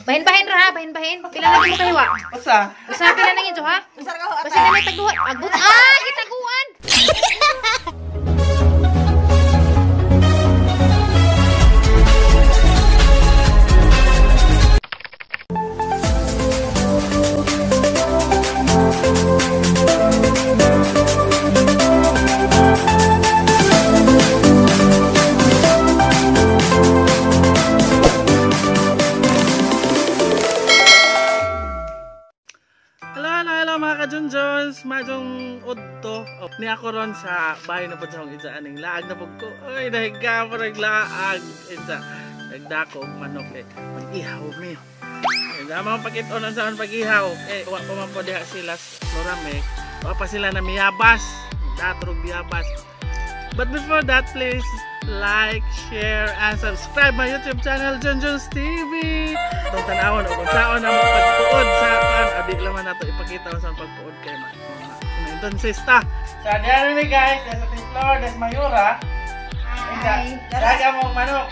Bahin-bahin ra ha, bahin-bahin. Pila lagi mo kahiwa? Usa. Usa pila na ngito ha? Usar ka ho. Basta na may tagduha. Agbut. Ah, gitaguan. Hello mga ka-Junjuns, majong udto. Ni ako ron sa bahay na po sa akong isa aning laag na po ko. Ay, nahiga po naglaag. Isa, nagdako manok eh. Mag-ihaw mi. Mga pakitonan sa pag-ihaw. Huwag pa man po diha sila lorame. Huwag pa sila na miyabas. Datrog miyabas. But before that, please like, share, and subscribe my YouTube channel, Junjuns TV. Itong tanawon o kung saan ang pagpuod sa akin, adik naman nato ipakita ko saan pagpuod kayo mga intensista. So, diyan rin guys, nasa ating floor, nasa Mayura. Hi! Daga mong manok.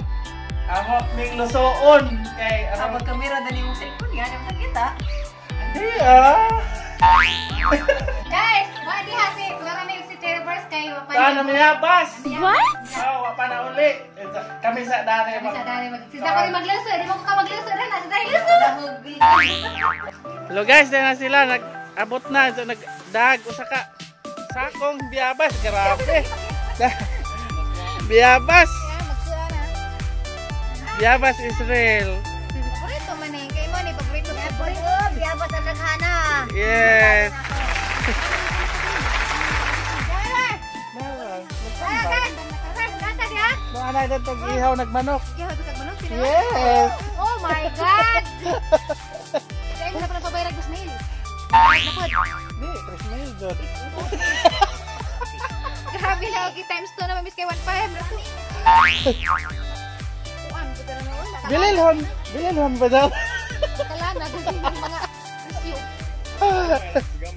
Amo ming lusoon. Kay, Sabag kamera dali mong cellphone, gano'n mo nakita. Hindi Guys, wadi hati. Wala na si Terrors kay wapan. Saan na miyabas? What? Oo, wapa na uli. Kami sa dali. Sa dali sisa ko rin magluso, di mo ko ka magluso rin na sa dali luso. Hello guys, dahil na sila, nag-abot na, so nagdag, usa ka, sakong biyabas, grabe. Biyabas, biyabas Israel. Paborito man eh, kay mo ni paborito biyabas ang naghana. Yes. Mga na ito tag-ihaw, nagmanok. Yes. Oh my God! Kaya ko na pala pabayarag sa snail. Hindi, 3 mil doon. Grabe lang, okay, times 2 na mamiss kay 1.5. Bililhon ba daw? Kala, nagaging mga review.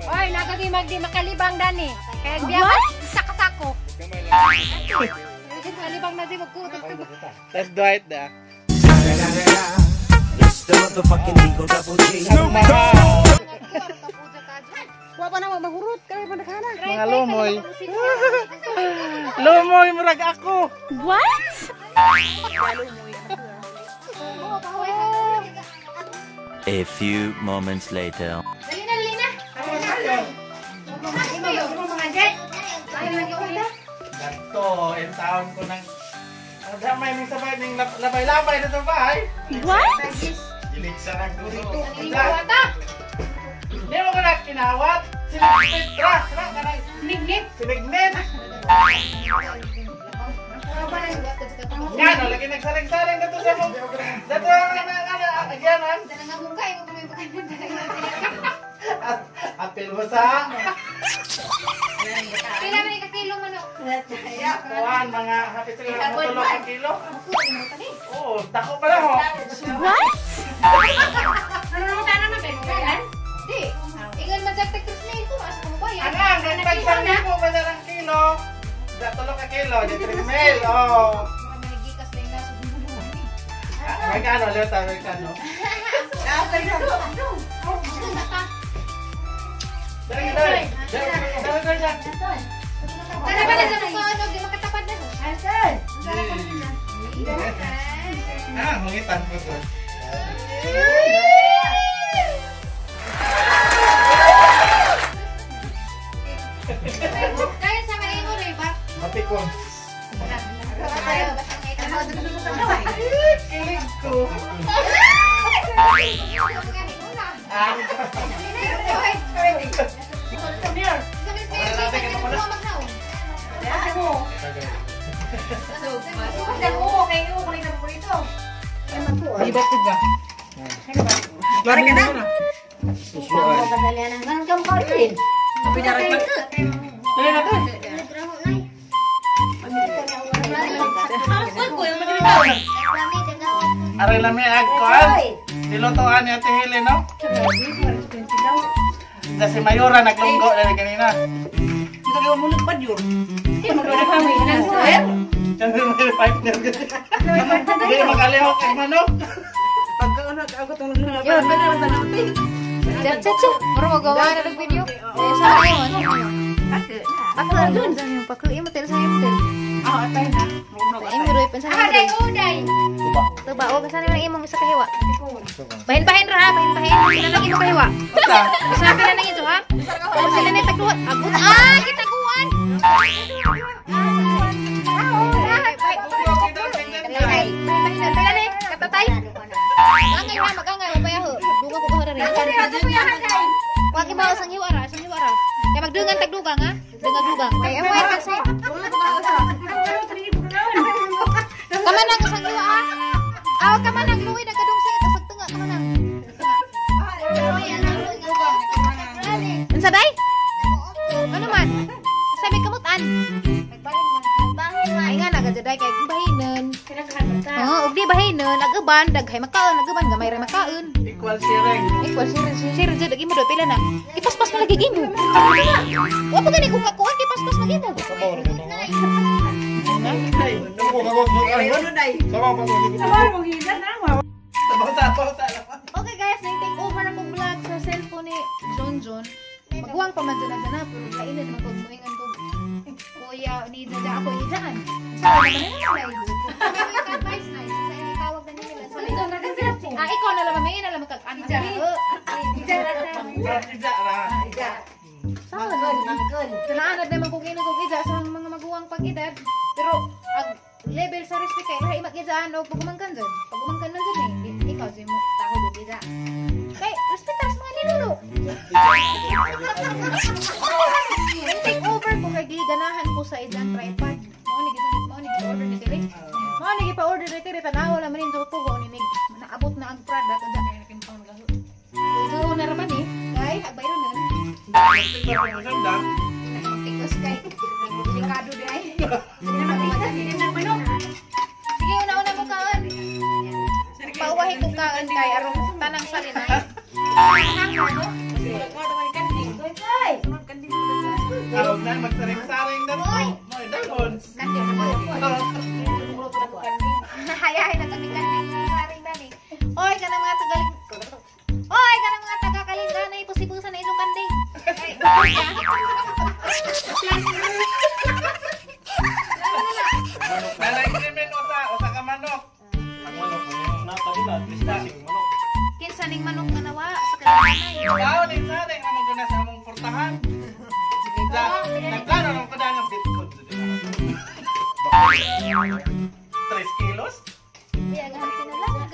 Oy, nagaging magdi makalibang dani. Kaya biyabas, sakasako. Makalibang na di magkutot. Let's do it na. It's the motherfucking Eagle Double G. Wa pa naman mahurot, kami pa naghana. Mga lumoy. Lumoy, murag ako. What? A few moments later. Dali na, dali na. Ganto, in town ko ng damay ng sabay ng labay-labay na sa bahay. What? Gilig sa nagdulo. Wata. Hindi mo ko na kinawat. Sinignit. Nignit. Sinignit. Yan, lagi nagsaring-saring dito sa mong. Dito ang agyanan. Apil mo sa. Pila man ikakilong manok. Kuhan, mga hapit sila ng tulog ang kilo. Oo, dako pala ho. What? Nanunutan naman kayo kailan? Di. Ingon man sa tektos na ito. Asa mo ba yan? Ang nagpagsali mo ba na ng kilo? Tulog ka kilo, di 3 mil. Oo. Mga manigikas na yung nasa bumbubuhan eh. Magkano, Leta, magkano? Dari. Para pala sa mga di makatapad na. Mangitan po ito. Kaya sa mga imo rin ba? Matikon. Kilig ko. Lari ka na? Dali na to. Aray lami agkoan. Nilutuan ni Ate Helen, no? Kasi Mayura naglunggo dari kanina. Ito kayo mo nagpad yun. Diyan may partner. Hindi makalihok kay manok. Pagka ano Ako tulong nila. Yun. Pwede naman tanong. Chat. Muro mo gawa na ng video. Sa ngayon. Ako lang dun. Pakluin mo tel sa ngayon tel. Atay na. Imo roy pa sa ngayon. Uday. Tuba o kasana lang imong isa kahiwa. Bahin-bahin ra ha, bahin-bahin. Sila lang imo kahiwa. Sabi na nang ito ha. Kung sila na tagluan. Abot. Kitaguan. Katatay. Angay ha, mag-angay. Mapaya ho. Dungan ko kahara rin. Wag ibawa sang hiwara. Kaya magdungan tagdugang ha. Dungan-dugang. Kaya mo ay kasi. Kamanang sang hiwa ha. Aw, kamanang luwi na kadung sing kasag tunga kamanang. Unsa day? Ano man? Sabi kamutan. Ay nga nagajaday kay bahinon. Oo, ug di bahinon, nag-uban, daghay makaon, nag-uban gamay ra makaon. Equal sharing. Equal share jud imo do pila na. Ipaspas mo lagi gimo. Wa pa gani ko kakuan kay paspas na gimo. Okay guys, na-take over na kong vlog sa cellphone ni John. Maghuwang pa man dyan na pero kainit man kong muingan ko. Kuya, ni Dada ako ni Daan. Sa advice na sa tawag na nila. Ikaw na lang may ina lang magkag-anak. Kanaanad naman kung ino kong ija sa mga maguwang pag-edad. Pero ang level sa respect kay lahi mag-ijaan o pagumangkan dyan. Pagumangkan na dyan eh. Ikaw siya mo tako doon ija. Kay, respetas mga ninuno. Take over ko kay ganahan ko sa ijang tripod. Mao ni order ni Tiri. Mao ni pa-order ni Tiri. Tanaw naman yung tuto ko. Naabot na ang product. So, naraman eh. Kay, agbayro na. Magtikos kay. Delikado di ay. Sige, una-una mo kaon. Pauwahi ko kaon kay arong tanang salinay. Arog na, magsaring-saring na mo. Moy, dahon. Hayahay na kami kanding saring dani. Oy, kanang mga tagaling. Oy, kanang mga taga-kalinganay pusi-pusa na inyong kanding. Balay krimen usa ka manok. Kinsa ning manok nga nawa sa kalinganay. Ikaw din saring amo guna sa among portahan. Nagplano ng kadangang bitkod. 3 kilos? Iya, gahantin na lang.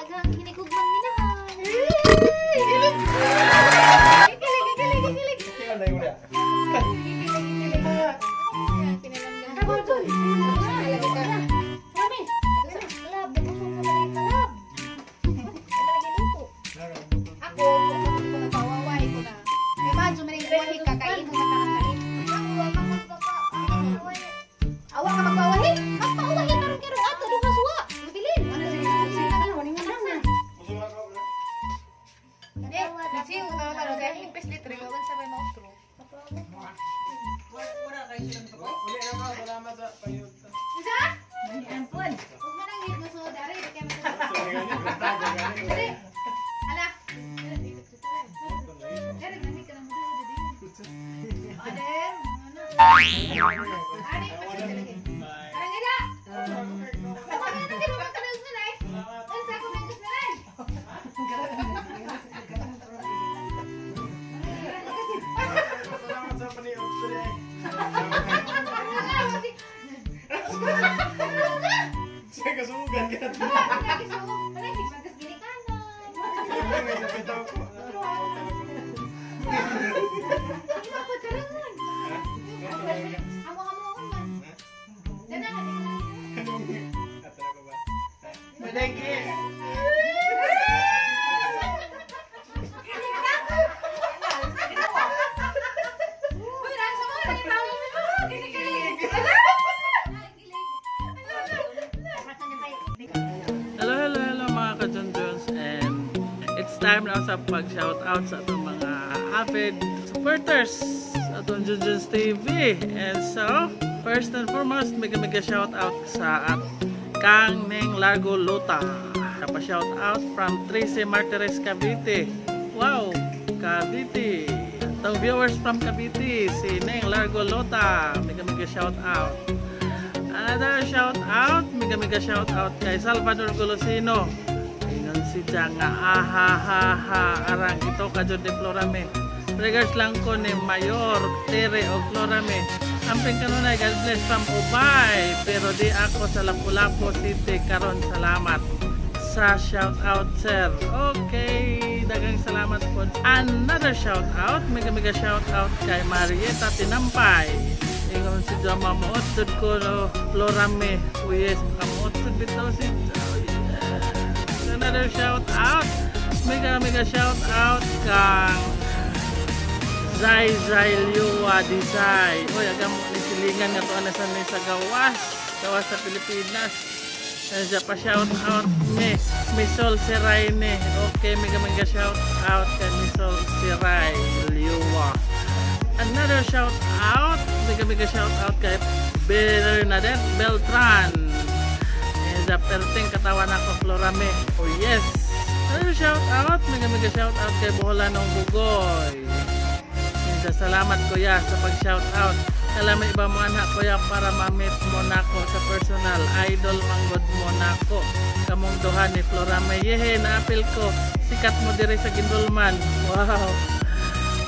Gang hinigugman minahan. Kilig. Ako, pawaway ko na. Kaya madyo man yung buwahi ka, kain mo na tarang-kain. Awa ka magpawahi? Magpawahi na rin karong ato, doon kasuwa. Matilin. Siyo, kaya hipis litre, wawan sabay maustro. Isa? Ampun. Huwag mo nang hit masunod, Ari. Kaya masunod. Dali. Hala. Dari, nami ka lang mo. Ader. Adik, masyad lagi. Karang ila. Ako na natin naman ka nang nanay. Ang sa ako nangis nanay. Saya kasugan ka. Hello mga ka-Junjuns, and it's time now sa pag-shoutout sa atong mga avid supporters sa atong Junjuns TV. And so, first and foremost, mega shoutout sa Kang Ning Largo Lota. napa-shout out from Tracy Martires Cavite. Wow, Cavite. Itong viewers from Cavite, si Neng Largo Lota, mega shout out. Another shout out, mega shout out kay Salvador Golosino. Ingon si Janga, arang ito ka jud ni Florame. Regards lang ko ni Mayor Tere o Florame. Amping kanunay, God bless from Ubay. Pero di ako sa Lapu-Lapu City karon, salamat sa shout out, sir. Okay, dagang salamat po. Another shout out, mega shout out kay Marieta Tinampay. Ingon si Jama, maotod ko no, Florame. Oh yes, maotod bitaw si Another shout out, mega shout out kang Zay Liwa Desai. Oy, agam ni silingan nga to ana sa gawas sa Pilipinas. Nandiyan pa shout out Misol Siray ne. Okay, mega shout out kay Misol Siray Liwa. Another shout out, mega shout out kay Bernadette Beltran. Nandiyan perting katawan ako Florame. Oh yes. Another shout out, mega shout out kay Boholanong Bugoy. Salamat kuya sa pag-shout out. Alam iba mo anak kuya para ma-meet mo nako sa personal. Idol manggod mo nako. Kamong duha ni Florame. Yehe, na-apil ko. Sikat mo diri sa Gindulman. Wow.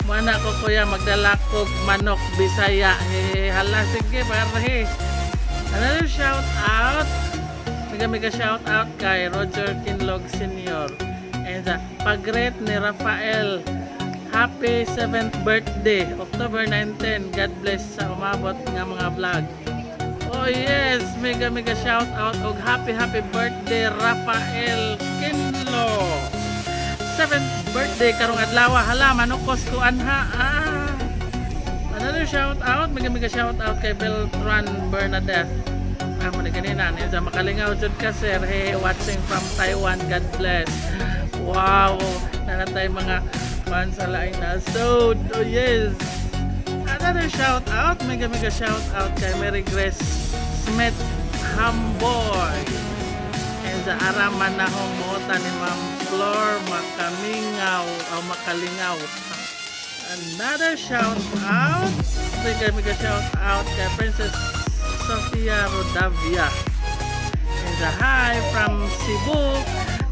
Mo anak ko kuya magdala kog manok Bisaya. Hehe, hala sige barhe. Another shout out. Mega shout out kay Roger Kinlog Senior. And pag-rate ni Rafael. Happy 7th birthday, October 19. God bless sa umabot nga mga vlog. Oh yes, mega shout out og happy birthday Rafael Kinlo. 7th birthday karong adlaw. Hala, manukos ko anha. Another shout out, mega shout out kay Beltran Bernadette. Amo ni kanina ni sa makalingaw jud ka sir. Hey, watching from Taiwan. God bless. Wow, nanatay mga sa lain na so, oh yes. Another shout out, mega shout out kay Mary Grace Smith Hamboy. And sa araman na humuta ni Ma'am Flor Makalingaw. Another shout out, mega shout out kay Princess Sofia Rodavia. And sa hi from Cebu,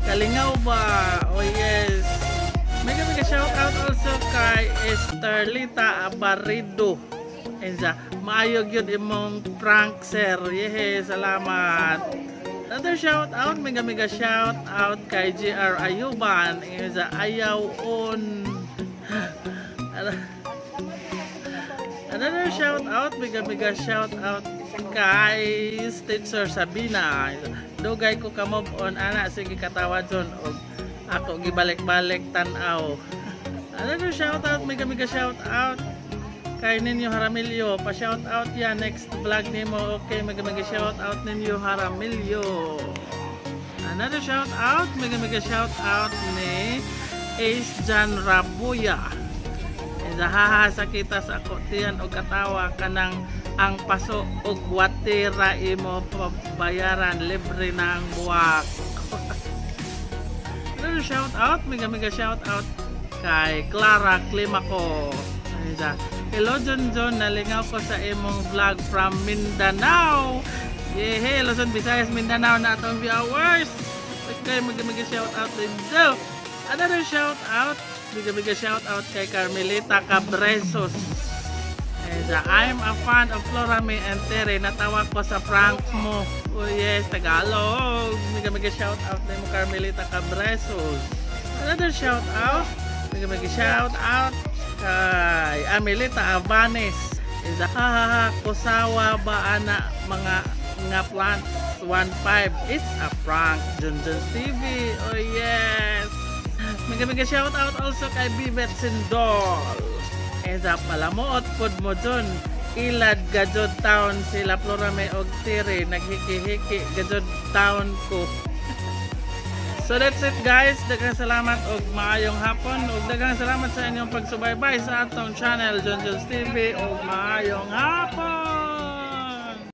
Kalingaw ba? Oh yes. Mega shout out also kay Esterlita Abarido. Enza, maayog yun imong prank sir. Yehe, salamat. Another shout out, mega shout out kay JR Ayuban. Enza, ayaw on. Another shout out, mega shout out kay Stitcher Sabina. Dugay ko kamob on ana, sige katawa dyan. Ako gibalik-balik tanaw. Another shout out, mega shout out kay Ninyo Haramilyo. Pa-shout out yan next vlog nimo. Okay, mega shout out Ninyo Haramilyo. Another shout out, mega shout out ni Ace Jan Rabuya. Zahaha sa kita sa ako tiyan og katawa kanang ang paso og watera imo bayaran libre na ang buwak. Another shout out, mega shout out kay Clara Climaco. Hello John, nalingaw ko sa imong vlog from Mindanao. Yehe, Luzon, Visayas, Mindanao na atong viewers. Okay, mega shout out din do. Another shout out, mega shout out kay Carmelita Cabresos. I'm a fan of Florame and Tere. Natawa ko sa prank mo. Oh yes, Tagalog. Mega shout out na mo Carmelita Cabresos. Another shout out, mega shout out kay Amelita Avanes. Hahaha, kusawa ba ana mga plants 15. It's a prank. Junjun TV. Oh yes. Mega shout out also kay Bibet Sindol. Eza palamuot pod mo dun. Ilad gajod town sila Florame og Tere. Naghiki-hiki gajod town ko. So that's it guys. Daghang salamat og maayong hapon. Og daghang salamat sa inyong pagsubaybay sa atong channel Junjun TV. Og maayong hapon.